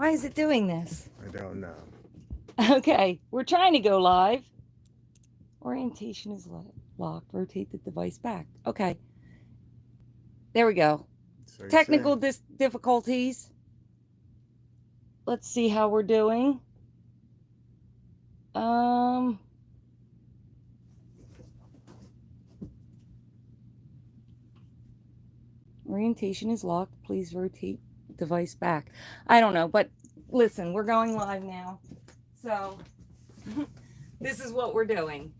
Why is it doing this? I don't know. Okay, we're trying to go live. Orientation is locked. Rotate the device back. Okay, there we go. So you say. Technical difficulties. Let's see how we're doing. Um, Orientation is locked. Please rotate device back. I don't know, but listen, we're going live now. So this is what we're doing.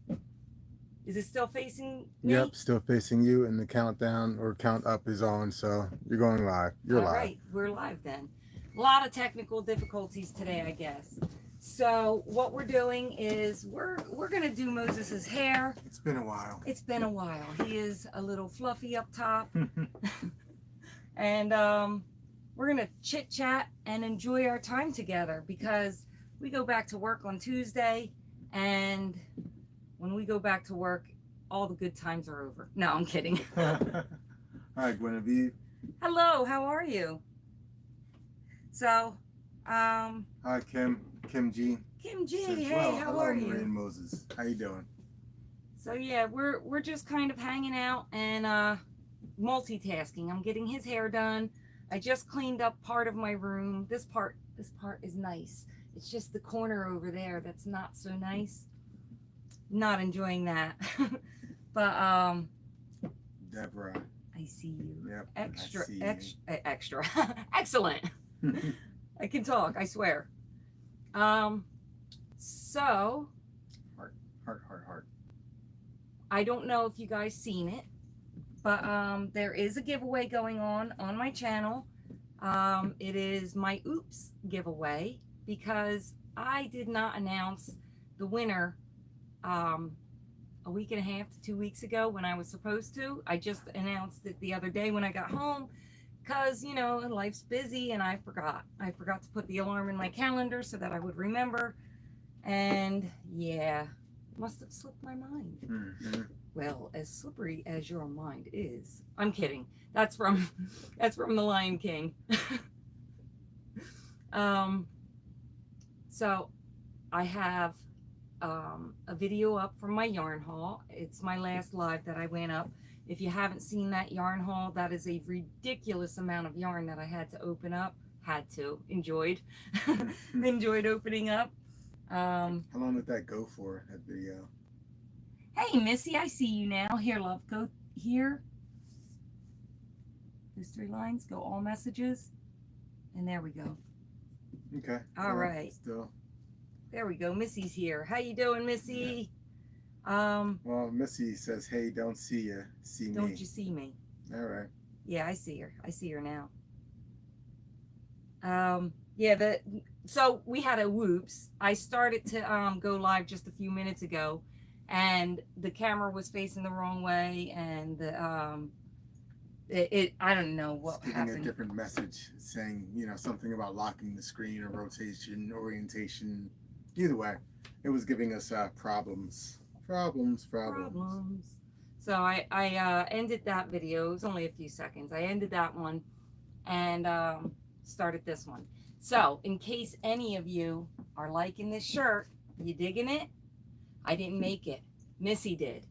Is it still facing me? Yep, still facing you, and the countdown or count up is on, so you're going live. You're live. All right, we're live then. A lot of technical difficulties today, I guess. So what we're doing is we're gonna do Moses's hair. It's been a while. It's been a while. He is a little fluffy up top, and we're gonna chit chat and enjoy our time together because we go back to work on Tuesday, and when we go back to work, all the good times are over. No, I'm kidding. Hi, Guinevere. Hello, how are you? So, Hi, Kim G. Kim G, Says, hey, well, how hello, are Marie you? and Moses. How you doing? So yeah, we're just kind of hanging out and multitasking. I'm getting his hair done. I just cleaned up part of my room. This part is nice. It's just the corner over there that's not so nice. Not enjoying that. But Deborah. I see you. Yep. Extra, I see extra. Excellent. you. I can talk, I swear. So Heart. I don't know if you guys seen it, but there is a giveaway going on my channel. It is my Oops giveaway because I did not announce the winner a week and a half to 2 weeks ago when I was supposed to. I just announced it the other day when I got home because, you know, life's busy and I forgot. I forgot to put the alarm in my calendar so that I would remember. And yeah, must have slipped my mind. Mm-hmm. Well, as slippery as your mind is. I'm kidding. That's from The Lion King. So I have a video up from my yarn haul. It's my last live that I went up. If you haven't seen that yarn haul, that is a ridiculous amount of yarn that I had to open up. Enjoyed opening up. How long did that go for, that video? Hey, Missy, I see you now. Here, love, go here. Those 3 lines, go all messages. And there we go. Okay. All right. Still. There we go. Missy's here. How you doing, Missy? Well, Missy says, hey, don't see you. See me. Don't you see me? All right. Yeah, I see her. I see her now. Yeah, so we had a whoops. I started to go live just a few minutes ago, and the camera was facing the wrong way, and the I don't know what it's giving happened. a different message, saying, you know, something about locking the screen or rotation, orientation. Either way, it was giving us problems. So I ended that video. It was only a few seconds. I ended that one and started this one. So in case any of you are liking this shirt, you digging it? I didn't make it. Missy did.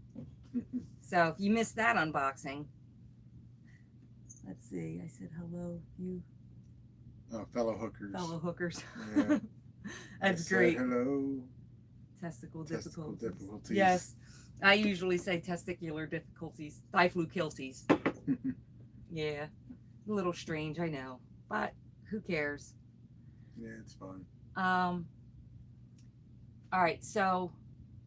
So if you missed that unboxing, let's see. I said hello, you fellow hookers. Yeah. That's great. Hello. Testicle difficulties. Yes. I usually say testicular difficulties. Diflucilties. Yeah. A little strange, I know. But who cares? Yeah, it's fun. All right, so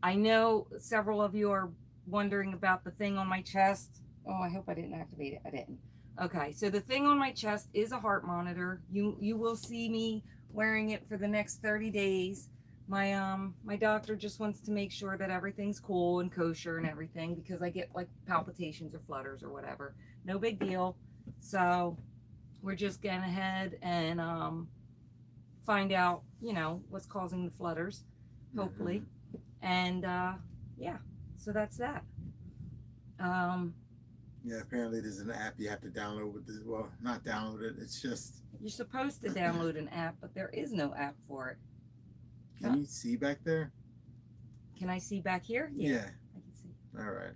I know several of you are wondering about the thing on my chest. Oh, I hope I didn't activate it. I didn't. Okay, so the thing on my chest is a heart monitor. You will see me wearing it for the next 30 days. My doctor just wants to make sure that everything's cool and kosher and everything because I get like palpitations or flutters or whatever. No big deal. So we're just getting ahead and find out, you know, what's causing the flutters, hopefully. And yeah, so that's that. Yeah, apparently there's an app you have to download with this. Well, not download it. It's just You're supposed to download an app, but there is no app for it. Can you see back there? Can I see back here? Yeah. I can see. All right.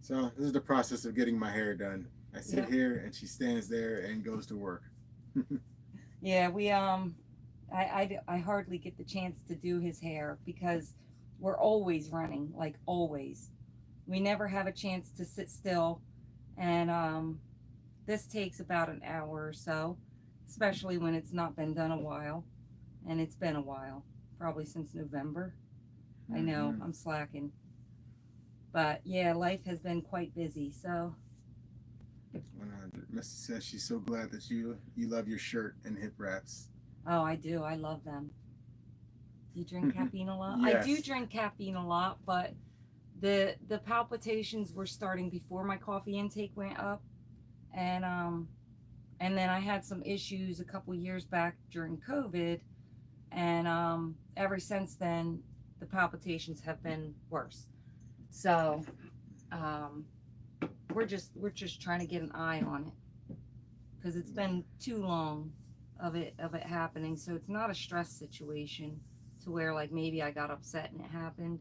So this is the process of getting my hair done. I sit Yep. here and she stands there and goes to work. Yeah, I hardly get the chance to do his hair because we're always running, like always. We never have a chance to sit still, and this takes about an hour or so, especially when it's not been done a while, and it's been a while, probably since November. I know I'm slacking, but yeah, life has been quite busy. So 100. Missy says she's so glad that you love your shirt and hip wraps. oh, I do. I love them. Do you drink caffeine a lot? Yes. I do drink caffeine a lot, but the palpitations were starting before my coffee intake went up, and then I had some issues a couple years back during COVID, and ever since then the palpitations have been worse. So um, we're just trying to get an eye on it because it's been too long of it happening. So it's not a stress situation to where like maybe I got upset and it happened.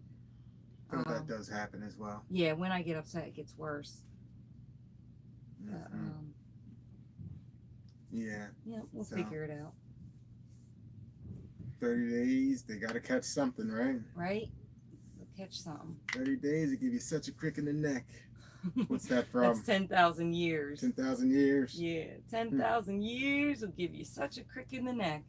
So that does happen as well. Yeah, when I get upset, it gets worse. But, yeah. Yeah, we'll figure it out. 30 days, they got to catch something, right? Right? We'll catch something. 30 days, it give you such a crick in the neck. What's that from? That's 10,000 years. 10,000 years? Yeah, 10,000 years will give you such a crick in the neck.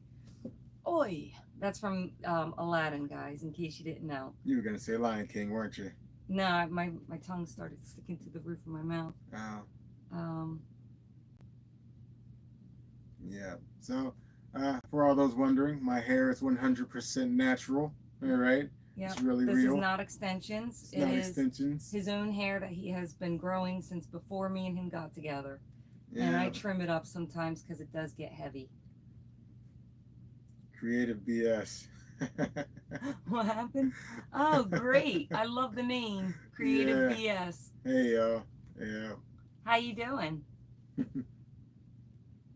Oi! That's from Aladdin, guys, in case you didn't know. You were going to say Lion King, weren't you? No, my tongue started sticking to the roof of my mouth. Oh. Yeah. So, for all those wondering, my hair is 100% natural. All right. Yeah. It's really this real. This is not extensions. It's not extensions. His own hair that he has been growing since before me and him got together. Yeah. And I trim it up sometimes because it does get heavy. Creative BS. What happened? Oh, great. I love the name. Creative BS. Hey, yo. Yeah. How you doing?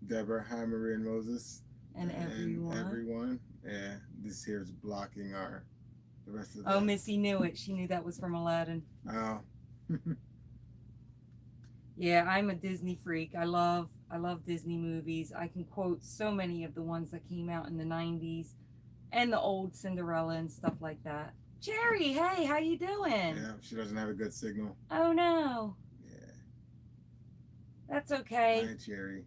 Deborah, hi, Maria and Moses. And everyone. Yeah, this here is blocking the rest of the... Oh, Missy knew it. She knew that was from Aladdin. Oh. Yeah, I'm a Disney freak. I love Disney movies. I can quote so many of the ones that came out in the 90s and the old Cinderella and stuff like that. Cherry, hey, how you doing? Yeah, she doesn't have a good signal. Oh, no. Yeah. That's okay. Hi, Cherry.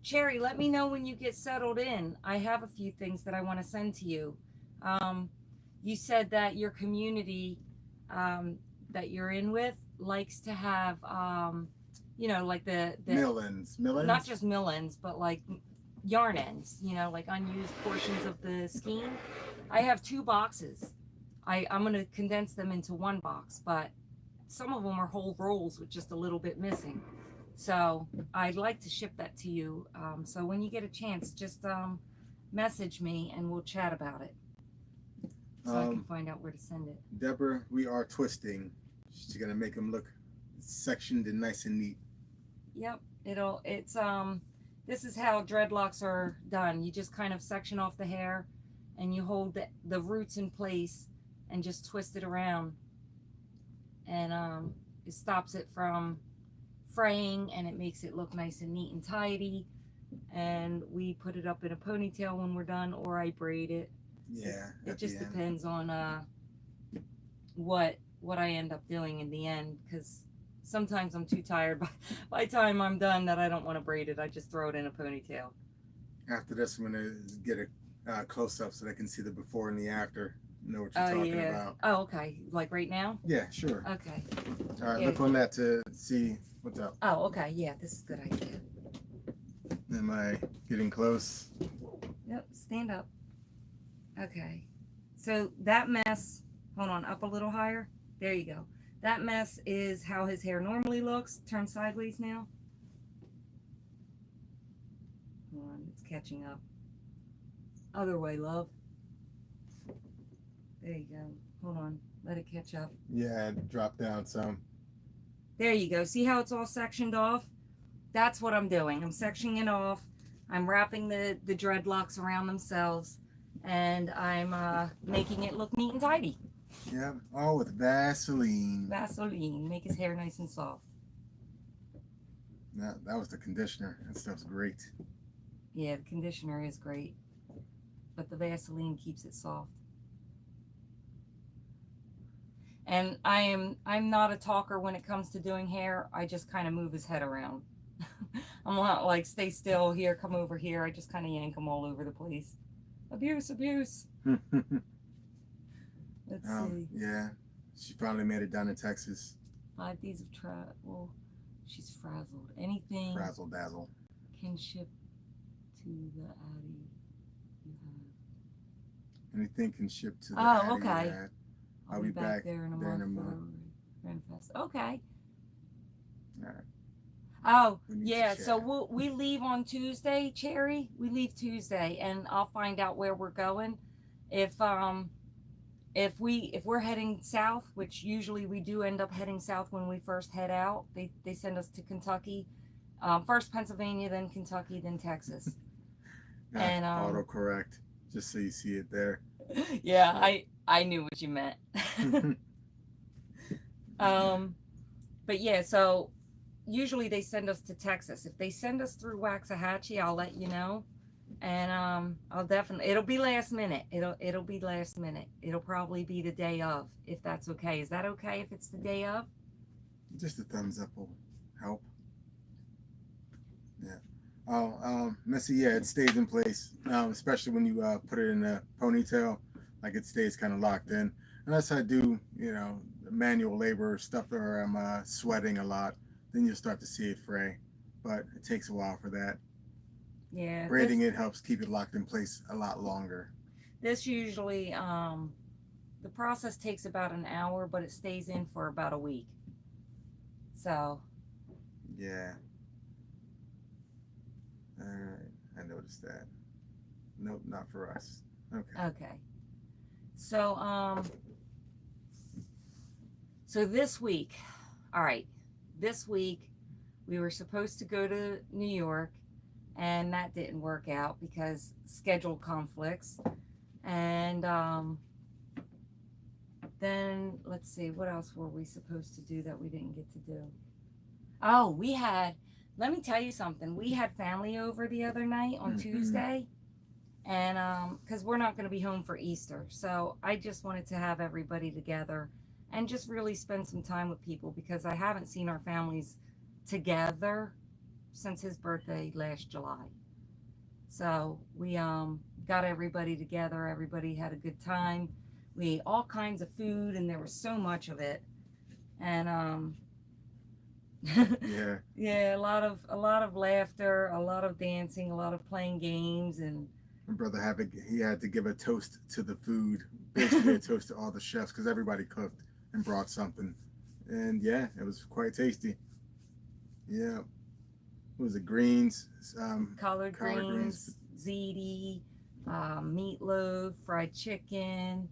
Cherry, let me know when you get settled in. I have a few things that I want to send to you. You said that your community that you're in with likes to have, like the mill-ends. Not just mill ends, but like yarn ends, like unused portions of the skein. I have 2 boxes. I'm going to condense them into 1 box, but some of them are whole rolls with just a little bit missing. So I'd like to ship that to you. So when you get a chance, just message me and we'll chat about it. So I can find out where to send it. Deborah, we are twisting. She's gonna make them look sectioned and nice and neat. Yep, this is how dreadlocks are done. You just kind of section off the hair and you hold the roots in place and just twist it around. And it stops it from fraying and it makes it look nice and neat and tidy. And we put it up in a ponytail when we're done, or I braid it. Yeah. It just depends on what I end up doing in the end, because sometimes I'm too tired by the time I'm done that I don't want to braid it. I just throw it in a ponytail. After this, I'm gonna get a close up so they can see the before and the after. Know what you're talking about. Oh, okay. Like right now? Yeah, sure. Okay. All right, look on that to see what's up. Oh, okay. Yeah, this is a good idea. Am I getting close? Yep, stand up. Okay. So that mess, hold on, up a little higher. There you go. That mess is how his hair normally looks. Turn sideways now. Hold on, it's catching up. Other way, love. There you go. Hold on, let it catch up. Yeah, drop down some. There you go. See how it's all sectioned off? that's what I'm doing. I'm sectioning it off. I'm wrapping the dreadlocks around themselves, and I'm making it look neat and tidy. Yep. Oh, with Vaseline. Vaseline, make his hair nice and soft. That was the conditioner. That stuff's great. Yeah, the conditioner is great, but the Vaseline keeps it soft. And I'm not a talker when it comes to doing hair. I just kind of move his head around. I'm not like stay still here, come over here. I just kind of yank him all over the place. Abuse, abuse. Let's see. Yeah. She finally made it down to Texas. 5 days of travel. She's frazzled. Anything Frazzle dazzle. can ship to the Addy you have. Anything can ship to the Oh, Addy you okay. had. I'll be back there in a month. Renfest. Okay. All right. Oh, We need to yeah. chat. So we leave on Tuesday, Cherry. We leave Tuesday, and I'll find out where we're going. If we're heading south, which usually we do end up heading south when we first head out, they send us to Kentucky, first Pennsylvania, then Kentucky, then Texas. And autocorrect, just so you see it there. Yeah, I knew what you meant. But yeah, so usually they send us to Texas. If they send us through Waxahachie, I'll let you know. And I'll definitely, it'll be last minute. It'll be last minute. It'll probably be the day of, if that's okay. Is that okay if it's the day of? Just a thumbs up will help. Yeah. Oh, Missy, yeah, it stays in place, especially when you put it in a ponytail. Like it stays kind of locked in. Unless I do, manual labor stuff where I'm sweating a lot, then you'll start to see it fray. But it takes a while for that. Yeah. Braiding it helps keep it locked in place a lot longer. This usually, the process takes about an hour, but it stays in for about a week. So. Yeah. All right. I noticed that. Nope, not for us. Okay. Okay. So, so this week, all right, this week we were supposed to go to New York, and that didn't work out because schedule conflicts. And then let's see, what else were we supposed to do that we didn't get to do? Oh, let me tell you something. We had family over the other night on Tuesday, and because we're not going to be home for Easter, so I just wanted to have everybody together and just really spend some time with people, because I haven't seen our families together since his birthday last July. So we got everybody together. Everybody had a good time. We ate all kinds of food, and there was so much of it. And Yeah. yeah, a lot of laughter, a lot of dancing, a lot of playing games. And my brother had to give a toast to the food, basically a toast to all the chefs, because everybody cooked and brought something. And yeah, it was quite tasty. Yeah. What was it? Greens, collard greens, ziti, meatloaf, fried chicken,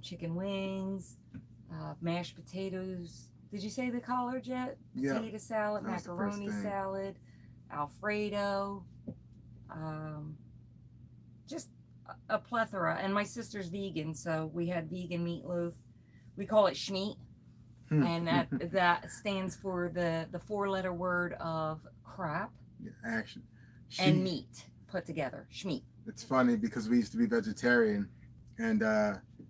chicken wings, mashed potatoes. Did you say the collard yet? Yeah. Potato salad, macaroni salad, Alfredo, just a plethora. And my sister's vegan, so we had vegan meatloaf. We call it schmeat, and that stands for the 4-letter word of crap. Yeah, action. And meat put together. Schmeat. It's funny because we used to be vegetarian, and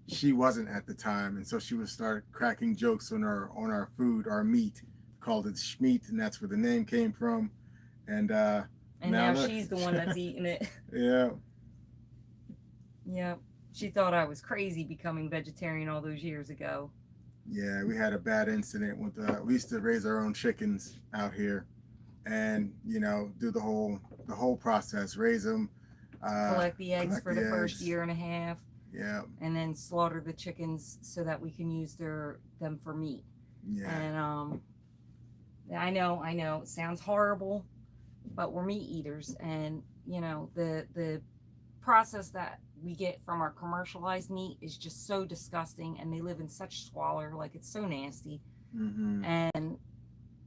she wasn't at the time, and so she would start cracking jokes on our food, our meat. Called it schmeat, and that's where the name came from. And now she's the one that's eating it. Yeah. Yeah. She thought I was crazy becoming vegetarian all those years ago. Yeah, we had a bad incident with we used to raise our own chickens out here, and do the whole process, raise them, collect the eggs for the first year and a half. Yeah. And then slaughter the chickens so that we can use them for meat. Yeah. And I know it sounds horrible, but we're meat eaters, and the process that we get from our commercialized meat is just so disgusting, and they live in such squalor, like it's so nasty. And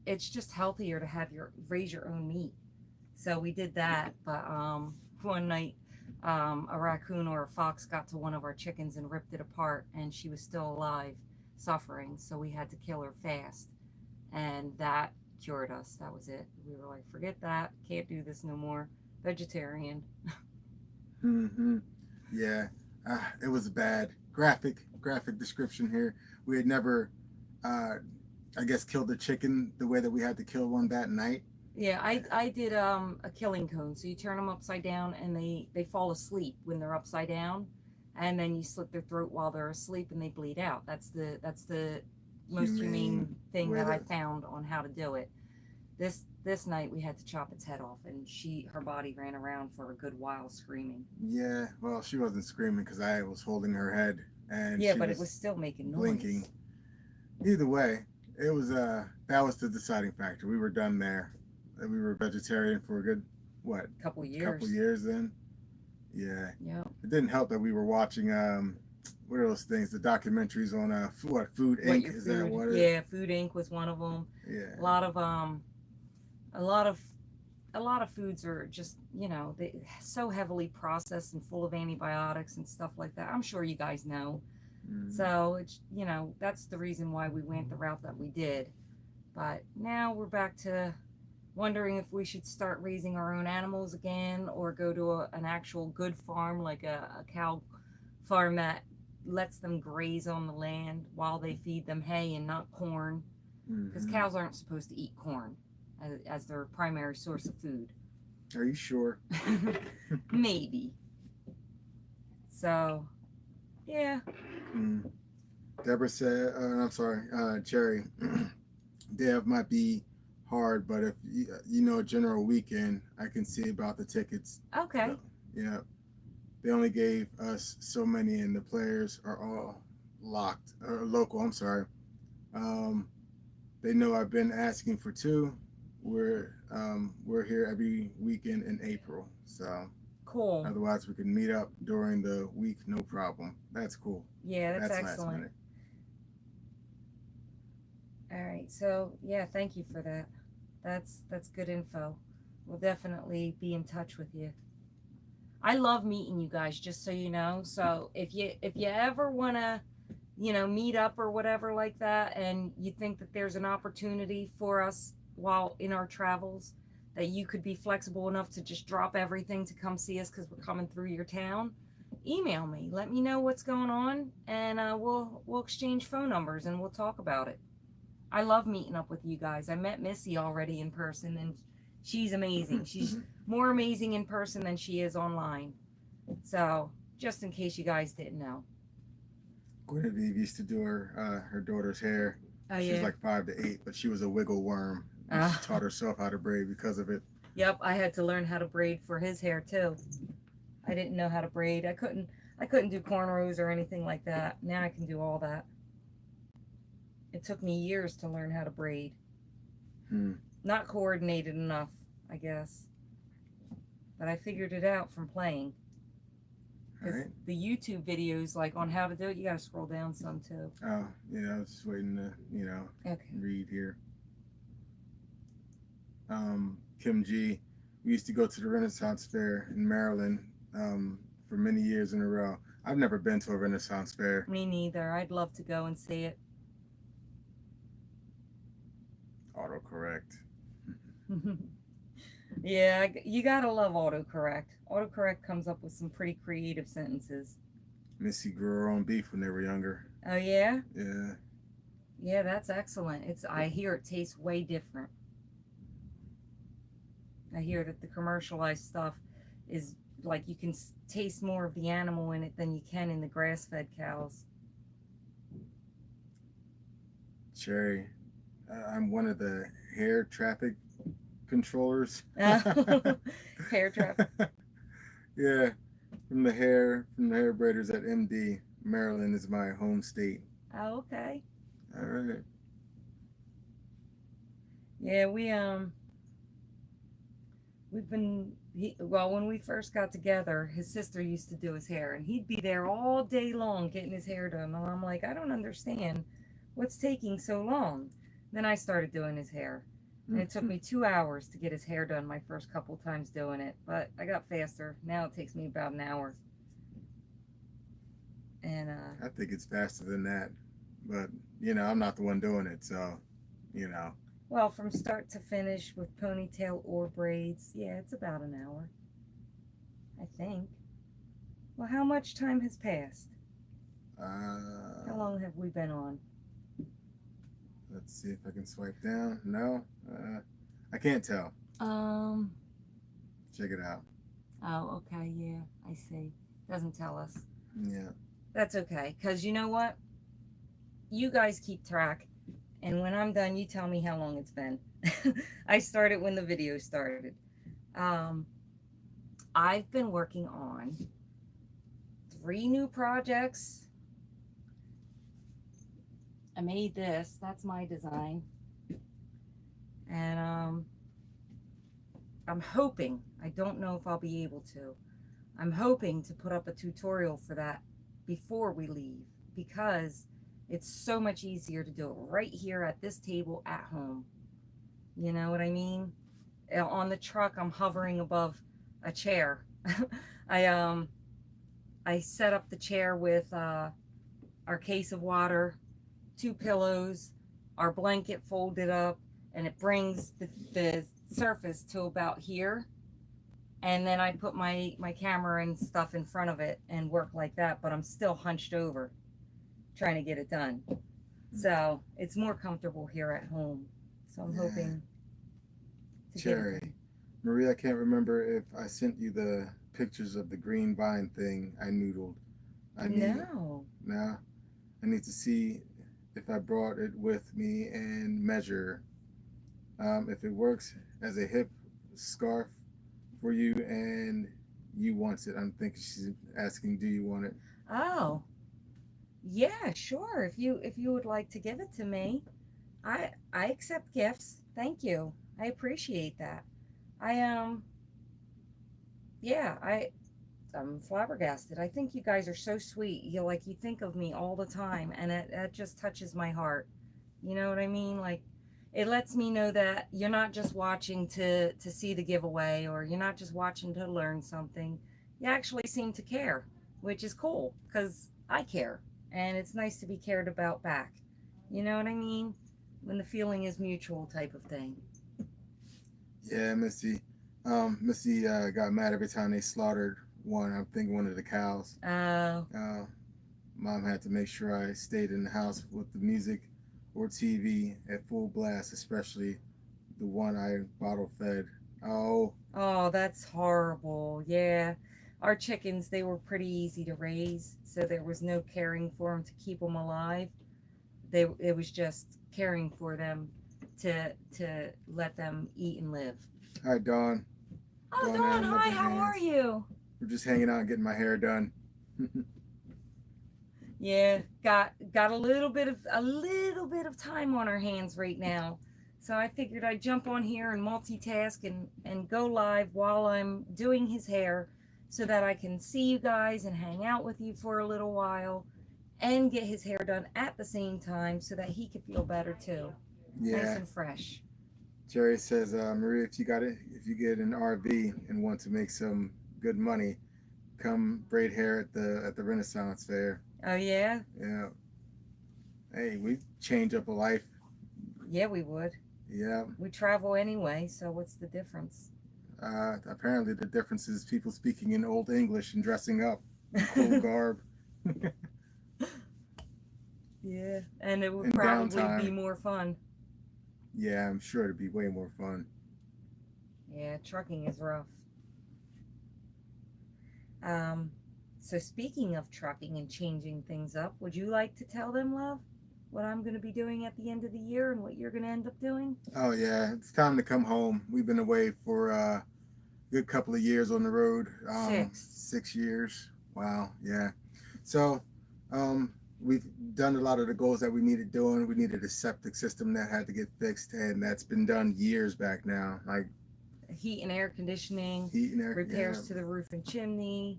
it's just healthier to have raise your own meat. So we did that, but one night a raccoon or a fox got to one of our chickens and ripped it apart, and she was still alive, suffering. So we had to kill her fast, and that cured us. That was it. We were like, forget that. Can't do this no more. Vegetarian. Hmm. Yeah, it was bad. Graphic description here. We had never, uh, I guess, killed a chicken the way that we had to kill one that night. Yeah, I did a killing cone. So you turn them upside down, and they fall asleep when they're upside down, and then you slit their throat while they're asleep, and they bleed out. That's the most humane thing way that I to. found on how to do it. This night we had to chop its head off, and her body ran around for a good while screaming. Yeah, well, she wasn't screaming because I was holding her head and Yeah, she but it was was still making blinking. noise. Either way, it was that was the deciding factor. We were done there. We were vegetarian for a good what Couple couple years. years then. Yeah, Yeah. it didn't help that we were watching what are those things? The documentaries on what Food What Inc. your Is that food? what it? Yeah, Food Inc. was one of them. A Yeah. lot of a lot of a lot of foods are just they so heavily processed and full of antibiotics and stuff like that. I'm sure you guys know. Mm. So it's that's the reason why we went the route that we did. But now we're back to wondering if we should start raising our own animals again, or go to an actual good farm, like a cow farm that lets them graze on the land while they feed them hay and not corn, because Hmm. cows aren't supposed to eat corn as their primary source of food. Are you sure? Maybe. So, yeah. Mm. Deborah said, I'm sorry, Jerry. Dev might be hard, but if you know general weekend, I can see about the tickets. Okay. So, yeah, they only gave us so many, and the players are all locked or local. I'm sorry. Um, they know I've been asking for two. We're here every weekend in April, so Cool. otherwise we can meet up during the week, no problem. That's cool. Yeah, that's That's last excellent. minute. All right. So, yeah, thank you for that. That's good info. We'll definitely be in touch with you. I love meeting you guys, just so you know. So, if you ever want to, meet up or whatever like that, and you think that there's an opportunity for us while in our travels, that you could be flexible enough to just drop everything to come see us because we're coming through your town, email me. Let me know what's going on, and we'll exchange phone numbers and we'll talk about it. I love meeting up with you guys. I met Missy already in person, and she's amazing. She's more amazing in person than she is online. So, just in case you guys didn't know. Guinevere used to do her daughter's hair. Oh, She was yeah. like 5 to 8, but she was a wiggle worm. And she taught herself how to braid because of it. Yep, I had to learn how to braid for his hair too. I didn't know how to braid. I couldn't do cornrows or anything like that. Now I can do all that. It took me years to learn how to braid. Hmm. Not coordinated enough, I guess. But I figured it out from playing. All Because right. the YouTube videos, like on how to do it, you gotta scroll down some too. Oh, yeah. I was just waiting to, Okay. read here. Kim G. We used to go to the Renaissance Fair in Maryland for many years in a row. I've never been to a Renaissance Fair. Me neither. I'd love to go and see it. Autocorrect. Yeah, you gotta love autocorrect. Autocorrect comes up with some pretty creative sentences. Missy grew her own beef when they were younger. Oh yeah? Yeah. Yeah, that's excellent. I hear it tastes way different. I hear that the commercialized stuff is like you can taste more of the animal in it than you can in the grass-fed cows. Cherry. I'm one of the hair traffic controllers. Hair traffic. Yeah, from the hair braiders at MD. Maryland is my home state. Oh, okay. All right. Yeah, we've been well, when we first got together, his sister used to do his hair, and he'd be there all day long getting his hair done. And I'm like, I don't understand what's taking so long. Then I started doing his hair. And it took me 2 hours to get his hair done my first couple times doing it, but I got faster. Now it takes me about an hour. And I think it's faster than that, but I'm not the one doing it, so you know. well, from start to finish with ponytail or braids, yeah, it's about an hour, I think. Well, how much time has passed? How Uh, long have we been on? let's see if I can swipe down. No, I can't tell. Um, Check it out. oh, okay, yeah, I see. Doesn't tell us. Yeah. That's okay, because you know what? You guys keep track, and when I'm done, you tell me how long it's been. I started when the video started. Um, I've been working on 3 new projects. I made this. That's my design. And I'm hoping, I don't know if I'll be able to, I'm hoping to put up a tutorial for that before we leave because it's so much easier to do it right here at this table at home. You know what I mean? On the truck, I'm hovering above a chair. I I set up the chair with our case of water, 2 pillows, our blanket folded up, and it brings the surface to about here. And then I put my camera and stuff in front of it and work like that, but I'm still hunched over trying to get it done. So it's more comfortable here at home. So I'm Yeah. hoping to get it Cherry. done. Maria, I can't remember if I sent you the pictures of the green vine thing I noodled. I need No. now. I need to see if I brought it with me and measure. If it works as a hip scarf for you and you want it. I'm thinking she's asking, do you want it? Oh, yeah, sure. If you would like to give it to me, I accept gifts. Thank you. I appreciate that. I yeah, I'm flabbergasted. I think you guys are so sweet. You think of me all the time, and it just touches my heart. You know what I mean? Like, it lets me know that you're not just watching to see the giveaway, or you're not just watching to learn something. You actually seem to care, which is cool because I care, and it's nice to be cared about back. You know what I mean? When the feeling is mutual, type of thing. Yeah, Missy. Missy got mad every time they slaughtered one. I'm thinking one of the cows. Oh, Uh, Mom had to make sure I stayed in the house with the music or TV at full blast, especially the one I bottle fed. Oh, oh, that's horrible. Yeah. Our chickens, they were pretty easy to raise, so there was no caring for them to keep them alive. It was just caring for them to let them eat and live. hi, Dawn. Oh, Dawn Dawn, and hi, Loving how are Hands. you? We're just hanging out and getting my hair done. Yeah, got a little bit of time on our hands right now. So I figured I'd jump on here and multitask and go live while I'm doing his hair so that I can see you guys and hang out with you for a little while and get his hair done at the same time so that he could feel better too. Nice Yeah. and fresh. Jerry says, Maria, if you get an RV and want to make some good money, come braid hair at the Renaissance Fair. Oh yeah? Yeah. Hey, we change up a life. Yeah, we would. Yeah. We travel anyway, so what's the difference? Apparently, the difference is people speaking in Old English and dressing up in cool garb Yeah, and it would in probably be downtime. more fun. Yeah, I'm sure it'd be way more fun. Yeah, trucking is rough. Um, so speaking of trucking and changing things up, would you like to tell them, love, what I'm going to be doing at the end of the year and what you're going to end up doing? Oh yeah, it's time to come home. We've been away for a good couple of years on the road. 6. 6 years. Wow. Yeah. So, we've done a lot of the goals that we needed doing. We needed a septic system that had to get fixed, and that's been done years back now. Like Heat and air conditioning, heat and air. Yeah. repairs to the roof and chimney.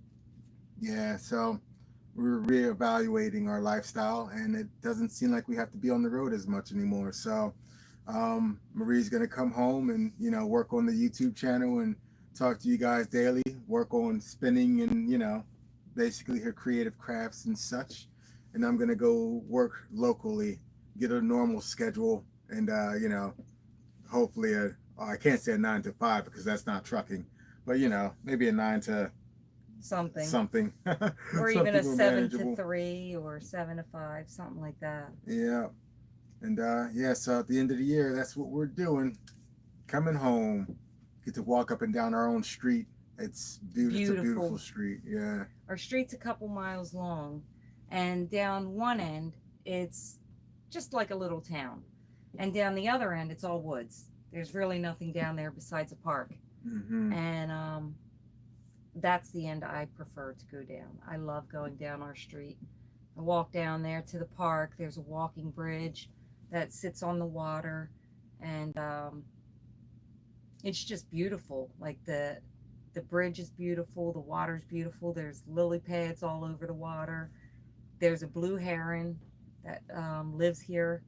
Yeah. So we're reevaluating our lifestyle, and it doesn't seem like we have to be on the road as much anymore. So Marie's gonna come home and work on the YouTube channel and talk to you guys daily. Work on spinning and basically her creative crafts and such. And I'm gonna go work locally, get a normal schedule, and hopefully I can't say a 9 to 5 because that's not trucking, but maybe a 9 to Something. something, Or even a something 7 to 3 or 7 to 5, something like that. Yeah. And yeah, so at the end of the year, that's what we're doing. Coming home, get to walk up and down our own street. It's beautiful. It's a beautiful street. Yeah. Our street's a couple miles long, and down one end, it's just like a little town, and down the other end, it's all woods. There's really nothing down there besides a park, and that's the end I prefer to go down. I love going down our street. I walk down there to the park. There's a walking bridge that sits on the water, and it's just beautiful. Like the bridge is beautiful, the water's beautiful. There's lily pads all over the water. There's a blue heron that lives here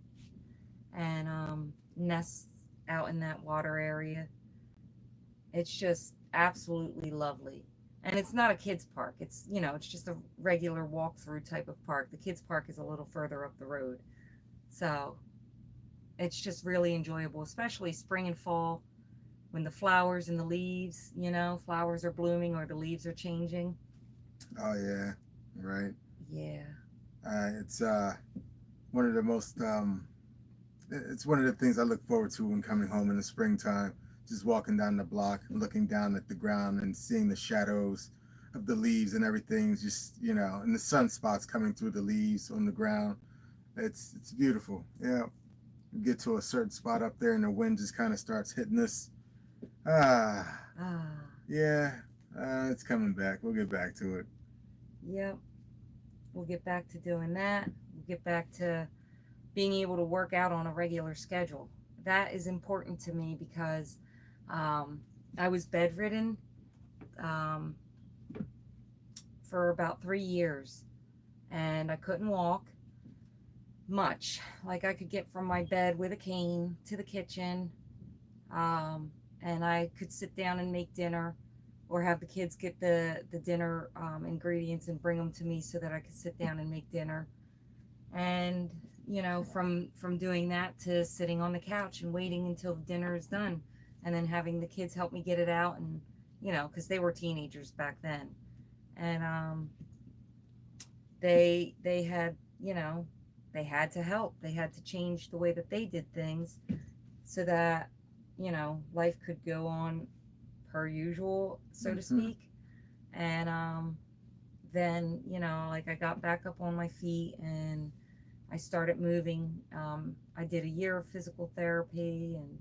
and nests out in that water area. It's just absolutely lovely. And it's not a kids park. It's just a regular walk-through type of park. The kids park is a little further up the road. So it's just really enjoyable, especially spring and fall when the flowers and the leaves, flowers are blooming or the leaves are changing. Oh yeah, right. Yeah. It's one of the most it's one of the things I look forward to when coming home in the springtime. Just walking down the block, looking down at the ground and seeing the shadows of the leaves and everything. Just and the sunspots coming through the leaves on the ground. It's beautiful. Yeah. You get to a certain spot up there and the wind just kind of starts hitting us. Ah, Ah. yeah. It's coming back. We'll get back to it. Yep. We'll get back to doing that. We'll get back to being able to work out on a regular schedule. That is important to me because I was bedridden um, for about 3 years, and I couldn't walk much. Like I could get from my bed with a cane to the kitchen, and I could sit down and make dinner or have the kids get the dinner ingredients and bring them to me so that I could sit down and make dinner. And from doing that to sitting on the couch and waiting until dinner is done, and then having the kids help me get it out, and because they were teenagers back then, and they had they had to help. They had to change the way that they did things so that life could go on per usual, so to speak. And then like I got back up on my feet and I started moving. I did a year of physical therapy, and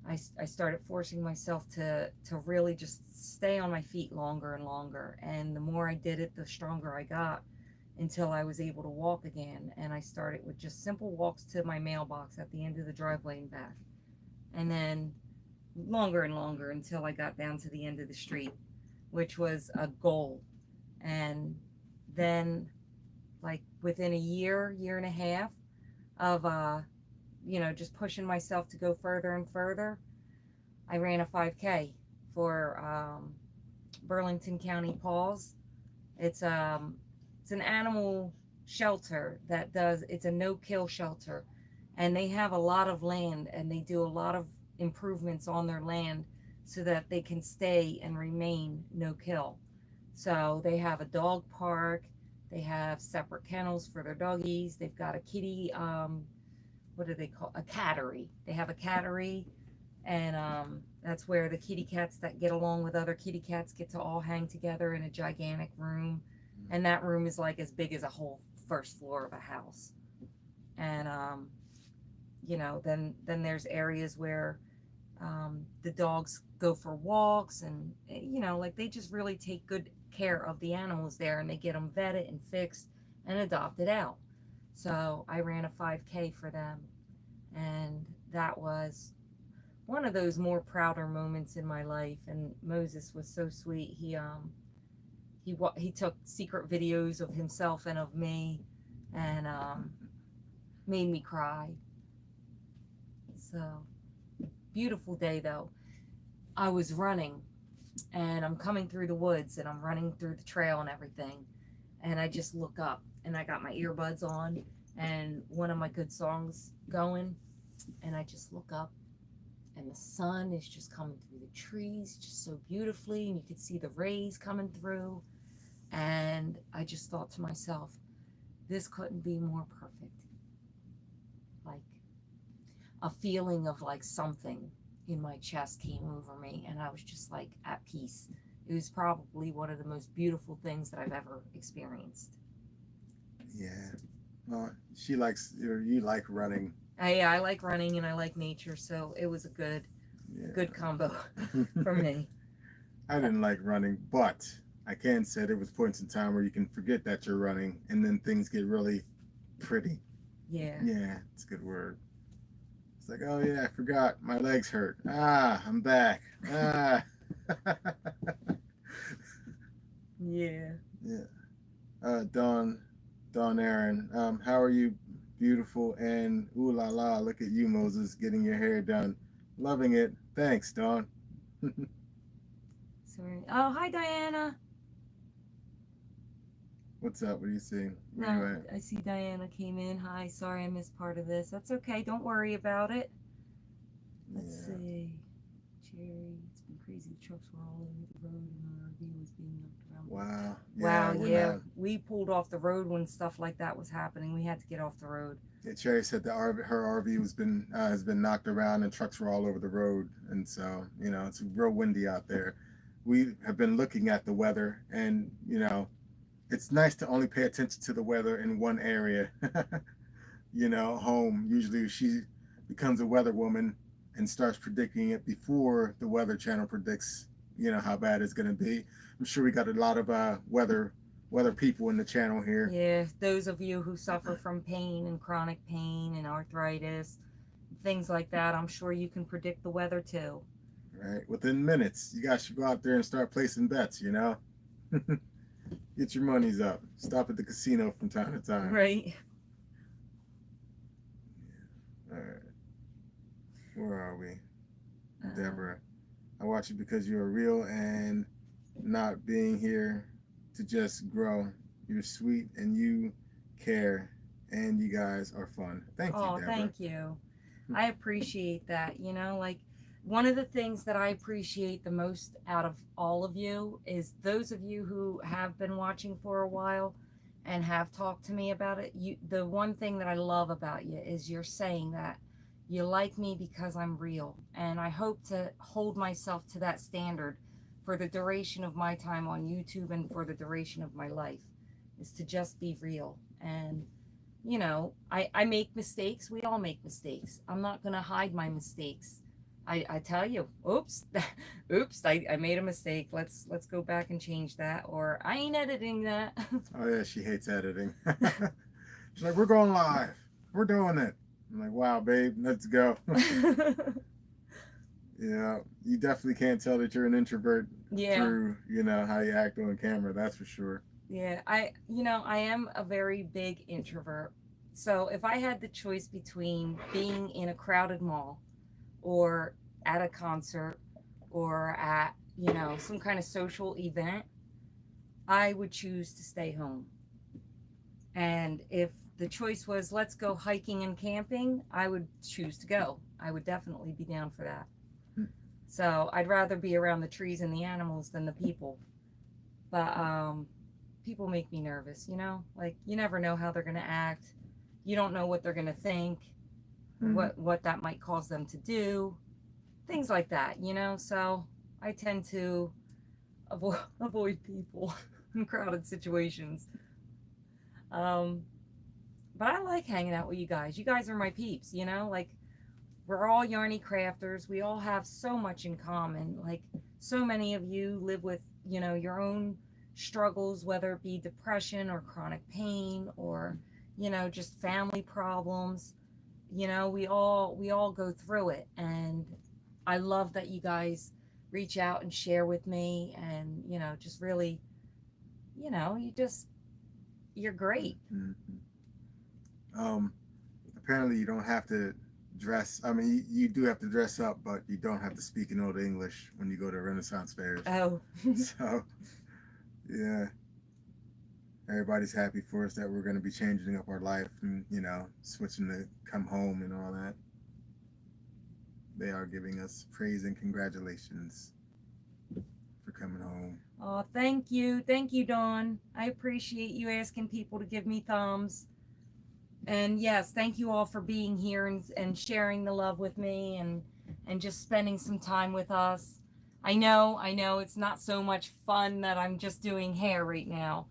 I started forcing myself to really just stay on my feet longer and longer. And the more I did it, the stronger I got until I was able to walk again. And I started with just simple walks to my mailbox at the end of the driveway and back. And then longer and longer until I got down to the end of the street, which was a goal. And then like within a year and a half of just pushing myself to go further and further, I ran a 5K for Burlington County Paws. It's an animal shelter it's a no-kill shelter, and they have a lot of land and they do a lot of improvements on their land so that they can stay and remain no-kill. So they have a dog park, they have separate kennels for their doggies, they've got a kitty what do they call a cattery. They have a cattery, and that's where the kitty cats that get along with other kitty cats get to all hang together in a gigantic room, and that room is like as big as a whole first floor of a house. And then there's areas where the dogs go for walks, and like they just really take good care of the animals there, and they get them vetted and fixed and adopted out. So I ran a 5K for them, and that was one of those more prouder moments in my life. And Moses was so sweet. He took secret videos of himself and of me, and made me cry. So, beautiful day though. I was running and I'm coming through the woods and I'm running through the trail and everything. And I just look up and I got my earbuds on and one of my good songs going. And I just look up and the sun is just coming through the trees just so beautifully. And you could see the rays coming through. And I just thought to myself, this couldn't be more perfect. Like a feeling of like something in my chest came over me and I was just like at peace. It was probably one of the most beautiful things that I've ever experienced. Yeah. Well, she likes, or you like running. I like running and I like nature, so it was a good combo for me. I didn't like running, but I can say there was points in time where you can forget that you're running and then things get really pretty. Yeah. Yeah, it's a good word. It's like, oh yeah, I forgot. My legs hurt. Ah, I'm back. Ah. Yeah. Yeah. Dawn Aaron, how are you? Beautiful and ooh la la. Look at you, Moses, getting your hair done. Loving it. Thanks, Dawn. Sorry. Oh, hi Diana. What's up? What are you seeing? Where No, you at? I see Diana came in. Hi, sorry I missed part of this. That's okay. Don't worry about it. Let's Yeah. see. Jerry, it's been crazy. The trucks were all over the road and our RV was being knocked around. Wow. Wow, Yeah, we're yeah. not. We pulled off the road when stuff like that was happening. We had to get off the road. Yeah, Cherry said that her RV has been knocked around and trucks were all over the road, and so it's real windy out there. We have been looking at the weather, and it's nice to only pay attention to the weather in one area. Home. Usually she becomes a weather woman and starts predicting it before the Weather Channel predicts, how bad it's going to be. I'm sure we got a lot of weather people in the channel here. Yeah, those of you who suffer from pain and chronic pain and arthritis, things like that, I'm sure you can predict the weather too. Right, within minutes, you guys should go out there and start placing bets. Get your monies up. Stop at the casino from time to time. Right. All right. Where are we? Deborah, I watch you because you are real and not being here to just grow. You're sweet and you care and you guys are fun. Thank you, Oh, Deborah. thank you. I appreciate that. Like one of the things that I appreciate the most out of all of you is those of you who have been watching for a while and have talked to me about it. The one thing that I love about you is you're saying that you like me because I'm real. And I hope to hold myself to that standard for the duration of my time on YouTube and for the duration of my life, is to just be real. And I make mistakes. We all make mistakes. I'm not going to hide my mistakes. I tell you, oops, oops, I made a mistake. Let's go back and change that. Or I ain't editing that. Oh yeah, she hates editing. She's like, we're going live. We're doing it. I'm like, wow, babe, let's go. Yeah, you definitely can't tell that you're an introvert through, how you act on camera. That's for sure. Yeah, I am a very big introvert. So if I had the choice between being in a crowded mall or at a concert or at, some kind of social event, I would choose to stay home. And if the choice was let's go hiking and camping, I would choose to go. I would definitely be down for that. So I'd rather be around the trees and the animals than the people. But people make me nervous, like you never know how they're going to act. You don't know what they're going to think, what that might cause them to do, things like that, so I tend to avoid people in crowded situations. But I like hanging out with you guys. You guys are my peeps, like we're all yarny crafters. We all have so much in common. Like so many of you live with, your own struggles, whether it be depression or chronic pain or, just family problems. We all go through it. And I love that you guys reach out and share with me and, just really, you're great. Apparently you don't have to dress. I mean, you do have to dress up, but you don't have to speak in old English when you go to Renaissance fairs. Oh. So, yeah, everybody's happy for us that we're going to be changing up our life and, switching to come home and all that. They are giving us praise and congratulations for coming home. Oh, thank you. Thank you, Dawn. I appreciate you asking people to give me thumbs. And yes, thank you all for being here and sharing the love with me and just spending some time with us. I know it's not so much fun that I'm just doing hair right now,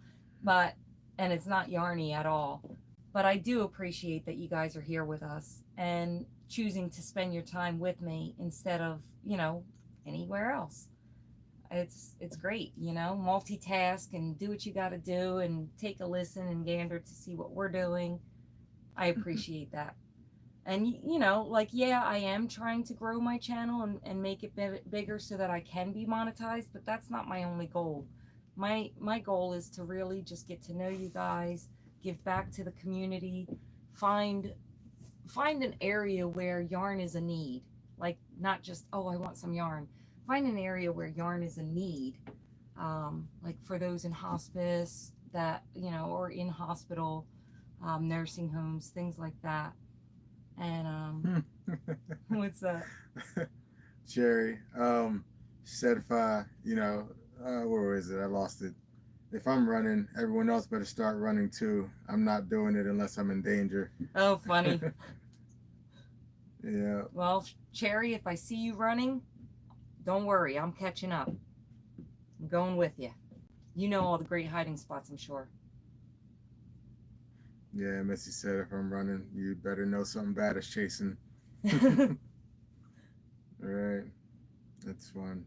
and it's not yarny at all. But I do appreciate that you guys are here with us and choosing to spend your time with me instead of, anywhere else. It's great, multitask and do what you got to do and take a listen and gander to see what we're doing. I appreciate that. And yeah, I am trying to grow my channel and make it bigger so that I can be monetized, but that's not my only goal. My goal is to really just get to know you guys, give back to the community, find an area where yarn is a need. Like, not just, oh, I want some yarn. Find an area where yarn is a need. Like for those in hospice or in hospital, nursing homes, things like that. And what's that? Jerry, she said if where is it? I lost it. If I'm running, everyone else better start running too. I'm not doing it unless I'm in danger. Oh, funny. Yeah. Well, Cherry, if I see you running, don't worry, I'm catching up. I'm going with you. You know all the great hiding spots, I'm sure. Yeah, Missy said if I'm running, you better know something bad is chasing. Right. That's fun.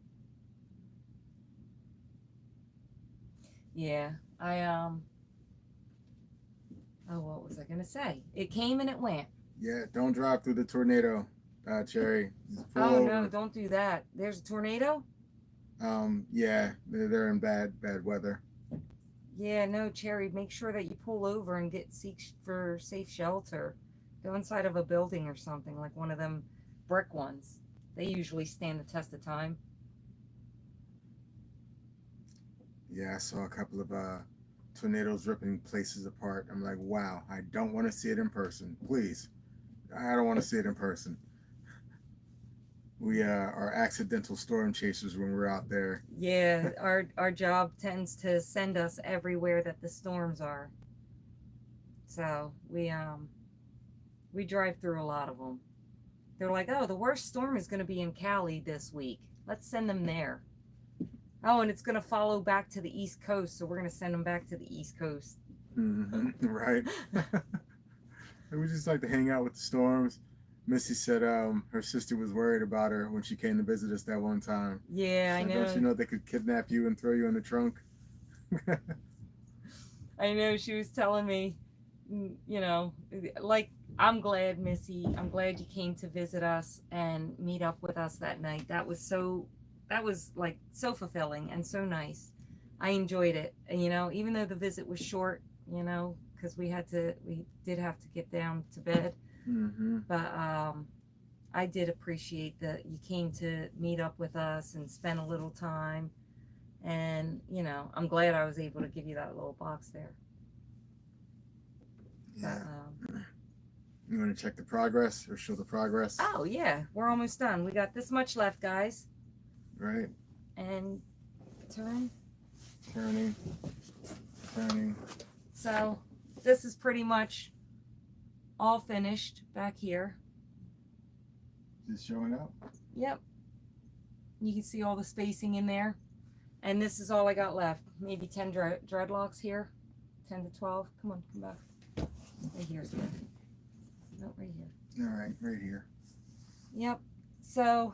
Yeah, oh, what was I gonna say? It came and it went. Yeah, don't drive through the tornado, Cherry. Just pull Oh over. no, don't do that. There's a tornado? Yeah, they're in bad weather. Yeah, no, Cherry, make sure that you pull over and seek for safe shelter. Go inside of a building or something, like one of them brick ones. They usually stand the test of time. Yeah, I saw a couple of tornadoes ripping places apart. I'm like, wow, I don't want to see it in person. Please, I don't want to see it in person. We are accidental storm chasers when we're out there. Yeah, our job tends to send us everywhere that the storms are. So we drive through a lot of them. They're like, oh, the worst storm is going to be in Cali this week. Let's send them there. Oh, and it's going to follow back to the East Coast, so we're going to send them back to the East Coast. Mm-hmm, right. We just like to hang out with the storms. Missy said her sister was worried about her when she came to visit us that one time. Yeah, So I know. don't you know they could kidnap you and throw you in the trunk? I know, she was telling me, like, I'm glad, Missy. I'm glad you came to visit us and meet up with us that night. That was like so fulfilling and so nice. I enjoyed it. And, even though the visit was short, because we did have to get down to bed. Mm-hmm. But I did appreciate that you came to meet up with us and spend a little time. And, I'm glad I was able to give you that little box there. Yeah. But, you want to check the progress or show the progress? oh, yeah. We're almost done. We got this much left, guys. Right. And turning. So this is pretty much all finished back here. Just showing up? Yep. You can see all the spacing in there. And this is all I got left. Maybe 10 dreadlocks here. 10 to 12. Come on, come back. Right here, sir. No, right here. All right, right here. Yep. So,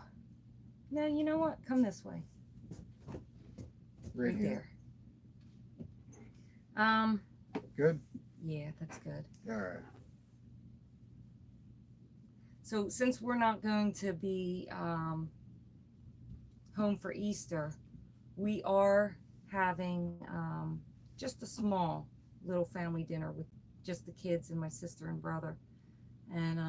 now you know what? Come this way. Right here. There. Good? Yeah, that's good. All right. So since we're not going to be home for Easter, we are having just a small little family dinner with just the kids and my sister and brother. And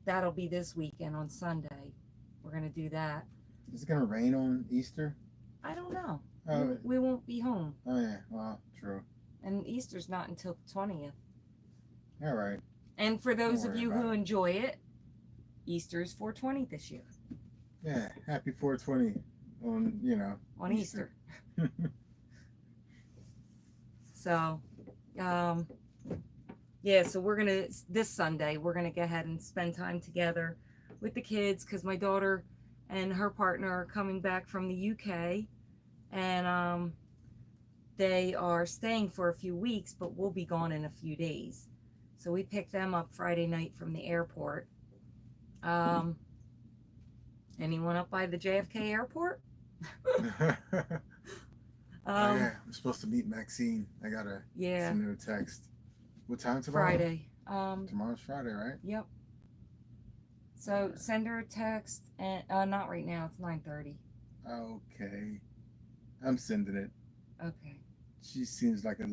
that'll be this weekend on Sunday. We're gonna do that. Is it gonna rain on Easter? I don't know. Oh, We won't be home, oh yeah. Well, true. and Easter's not until the 20th. All right. And for those Don't of worry you about who it. enjoy it, Easter is 420 this year Yeah. Happy 420 on on Easter. So, um, yeah, so this Sunday, we're gonna go ahead and spend time together with the kids because my daughter and her partner are coming back from the UK, and they are staying for a few weeks, but we'll be gone in a few days. So we picked them up Friday night from the airport. Anyone up by the JFK airport? Oh yeah, I'm supposed to meet Maxine. I gotta Yeah, send her a text. What time tomorrow? Friday. Tomorrow's Friday, right? Yep. So send her a text, and not right now. It's 9:30. Okay, I'm sending it. Okay. She seems like a